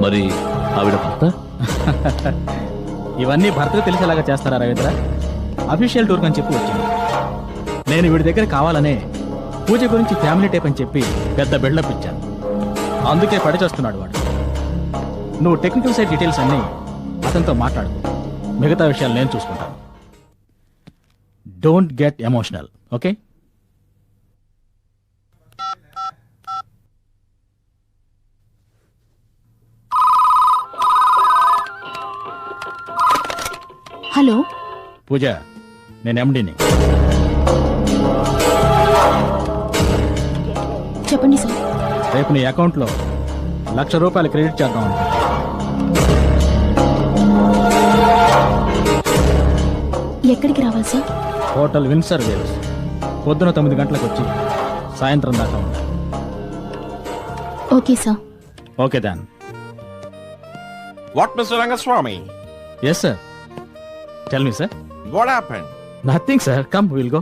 మరి ఆవిడ భర్త? ఇవన్నీ భర్తకు తెలిసేలాగా చేస్తారా రవీంద్ర? అఫీషియల్ టూర్ అని చెప్పి వచ్చింది. నేను వీడి దగ్గర కావాలనే పూజ గురించి ఫ్యామిలీ టైప్ అని చెప్పి పెద్ద బిల్డప్ ఇచ్చాను. అందుకే పడిచేస్తున్నాడు వాడు. నువ్వు టెక్నికల్ సైడ్ డీటెయిల్స్ అన్నీ అతనితో మాట్లాడు. మిగతా విషయాలు నేను చూసుకుంటాను. Don't get emotional, okay? Hello Pooja, నేను ఎండీని. చెప్పండి సార్. రేపు నీ అకౌంట్లో ₹1,00,000 క్రెడిట్ చేద్దాం అనుకుంటున్నా. ఎక్కడికి రావాలి సార్? Hotel Windsor waves. పొద్దున 9 గంటలకు వచ్చి సాయంత్రం దాకా ఉండాలి. Okay sir. Okay done. What, Mr. Rangaswamy? Yes sir. Tell me sir. What happened? Nothing sir. Come, will go.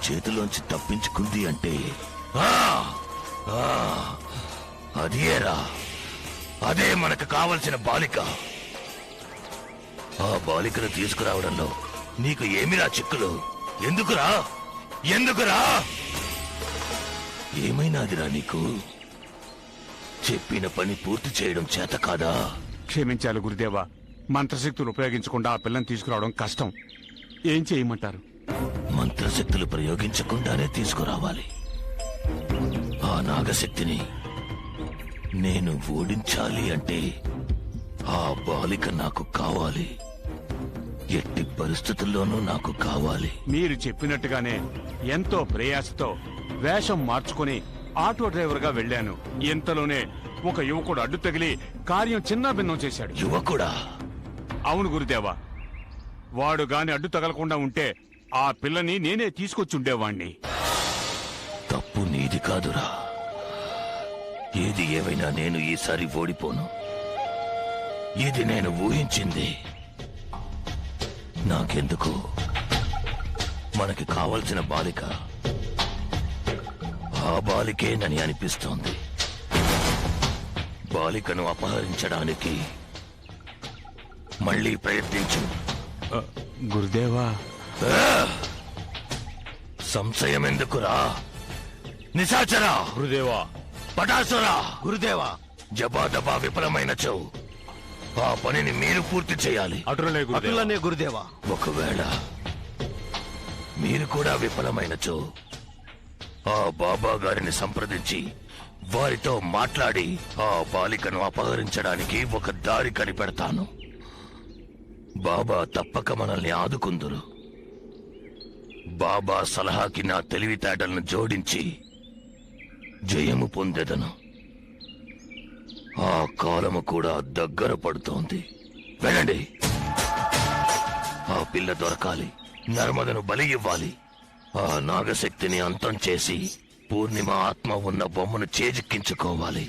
చేతిలోంచి తప్పించుకుంది అంటే ఆ! ఆ! అదేరా, అదే మనకు కావలసిన బాలిక. ఆ బాలికను తీసుకురావడంలో నీకు ఏమిరా చిక్కులు? ఎందుకురా ఎందుకురా ఏమైనాదిరా నీకు? చెప్పిన పని పూర్తి చేయడం చేత కాదా? క్షమించాలి గురుదేవా, మంత్రశక్తులు ఉపయోగించకుండా ఆ పిల్లని తీసుకురావడం కష్టం. ఏం చేయమంటారు? మంత్రశక్తులు ప్రయోగించకుండానే తీసుకురావాలి. ఆ నాగశక్తిని నేను ఓడించాలి అంటే ఆ బాలిక నాకు కావాలి. ఎట్టి పరిస్థితుల్లోనూ నాకు కావాలి. మీరు చెప్పినట్టుగానే ఎంతో ప్రయాసతో వేషం మార్చుకుని ఆటో డ్రైవర్ గా వెళ్ళాను. ఇంతలోనే ఒక యువకుడు అడ్డు తగిలి కార్యం చిన్న భిన్నం చేశాడు. యువకుడా? అవును గురుదేవా, వాడు గాని అడ్డు తగలకుండా ఉంటే ఆ పిల్లని నేనే తీసుకొచ్చి ఉండేవాణ్ణి. తప్పు నీది కాదురా. ఏది ఏమైనా నేను ఈసారి ఓడిపోను. ఇది నేను ఊహించింది. నాకెందుకు మనకి కావలసిన బాలిక ఆ బాలికేనని అనిపిస్తోంది. బాలికను అపహరించడానికి మళ్ళీ ప్రయత్నించు. గురుదేవా, సంశయం ఎందుకురా? నిశాచరా! గురుదేవా, పటాసురా! గురుదేవా! జబాదబా విఫలమైనచో ఆ పనిని మీరు పూర్తి చేయాలి. అటులనే గురుదేవా. అటులనే గురుదేవా. ఒకవేళ మీరు కూడా విఫలమైనచో ఆ బాబా గారిని సంప్రదించి వారితో మాట్లాడి ఆ బాలికను అపహరించడానికి ఒక దారి కనిపెడతాను. బాబా తప్పక మనల్ని ఆదుకుందురు. బాబా సలహాకి నా తెలివితేటలను జోడించి జయము పొందెదను. ఆ కాలము కూడా దగ్గర పడుతోంది. వెళ్ళండి. ఆ పిల్ల దొరకాలి. నర్మదను బలి ఇవ్వాలి. ఆ నాగశక్తిని అంతం చేసి పూర్ణిమ ఆత్మ ఉన్న బొమ్మను చేజిక్కించుకోవాలి.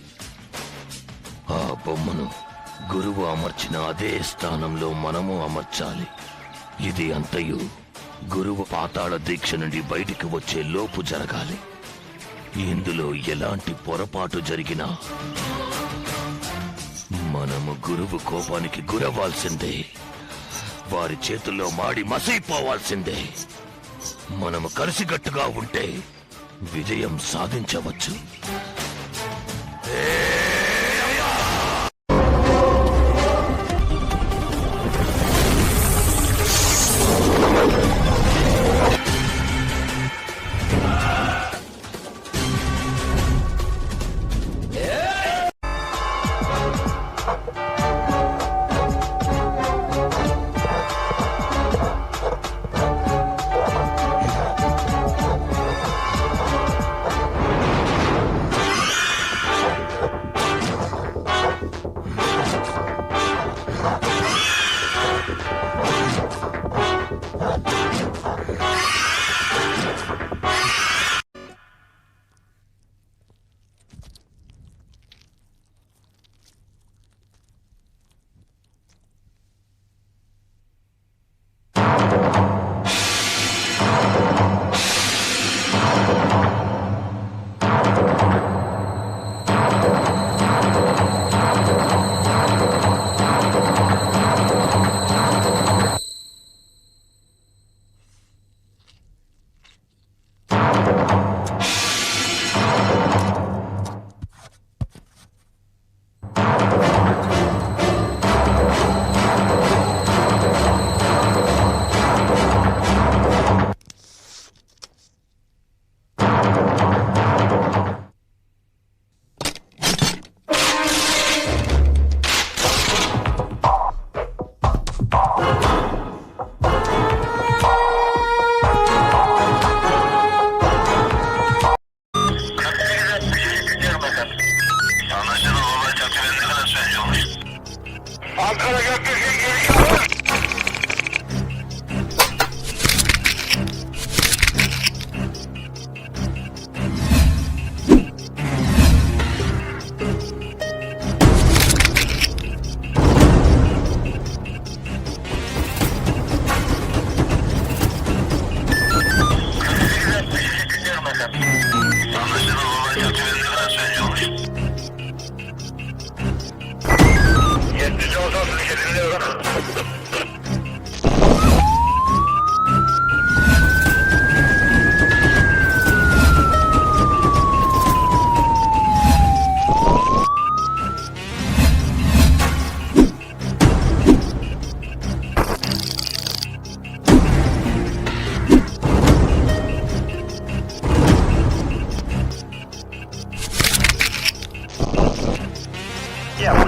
ఆ బొమ్మను గురువు అమర్చిన అదే స్థానంలో మనము అమర్చాలి. ఇది అంతయు గురువు పాతాళ దీక్ష నుండి బయటికి వచ్చే లోపు జరగాలి. ఇందులో ఎలాంటి పొరపాటు జరిగినా మనము గురువు కోపానికి గురవ్వాల్సిందే. వారి చేతుల్లో మాడి మసైపోవాల్సిందే. మనము కలిసికట్టుగా ఉంటే విజయం సాధించవచ్చు.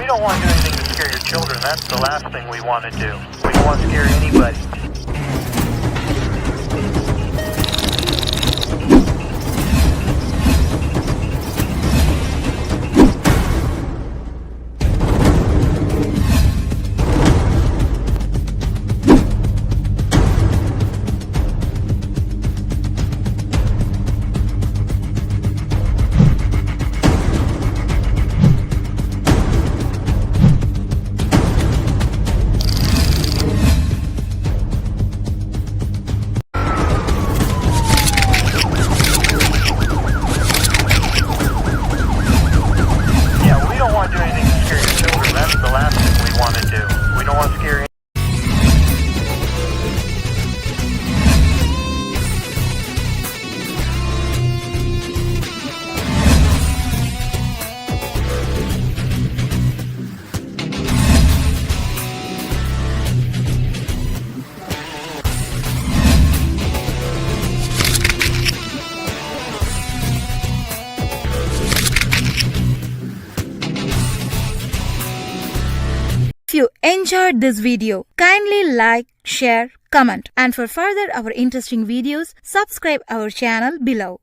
don't want to do anything to scare your children. That's the last thing we want to do. We don't want to scare anybody. Yeah, we don't want to do anything to scare your children. That's the last thing we want to do. We don't want to scare If you enjoyed this video, kindly like, share, comment, and for further our interesting videos, subscribe our channel below.